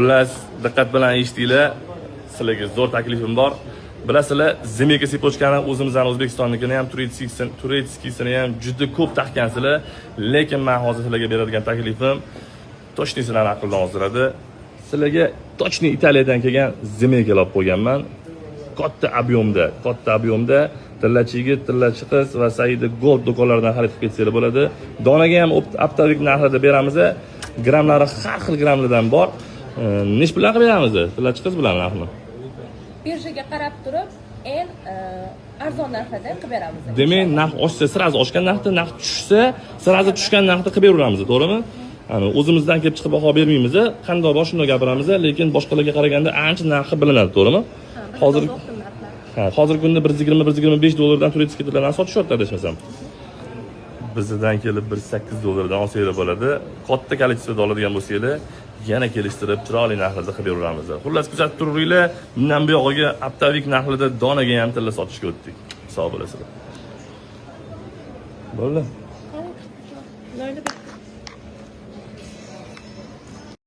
Xullas, diqqat bilan eshitinglar. Sizlarga zo'r taklifim bor. Bilasizlar, Zemeka sipochkani o'zimizdan O'zbekistonnikini ham, turetskisini ham juda ko'p taqqansizlar, lekin men hozir sizlarga beradigan taklifim toshnisini aqldan ozdiradi. Sizlarga tochni Italiyadan kelgan Zemeka olib qo'yganman. Katta ob'yomda tillachi yigit, tillachi qiz va Saida Gold do'konlaridan xarid qilib ketsanglar bo'ladi. Donaga ham optavik narxida beramiz. Grammlari har xil grammlardan bor. Nech bilan qilib beramiz? Tillachi qiz bilan narxni. Birjaga qarab turib, eng arzon narxda qilib beramiz. Demak, narx oshsa, sirazi oshgan narxda, narx tushsa, sirazi tushgan narxda qilib beraveramiz, to'g'rimi? O'zimizdan kelib chiqib baho bermaymiz, qanday bor shunday gapiramiz, lekin boshqalarga qaraganda ancha narxi bilinadi, to'g'rimi? Hozirgi kunda 120-125 dollardan turist kitlardan sotishyapti adashmasam. Bizdan kelib 1.8 dollardan olsanglar bo'ladi. Katta kolleksiyada oladigan bo'lsanglar, yana kelishtirib chiroyli narxlarda qilib beraveramiz. Xullas, kuzatib turinglar. Bundan bu yog'iga optavik narxida donaga ham tilla sotishga o'tdik. Sog' bo'lasizlar. Bo'ldi.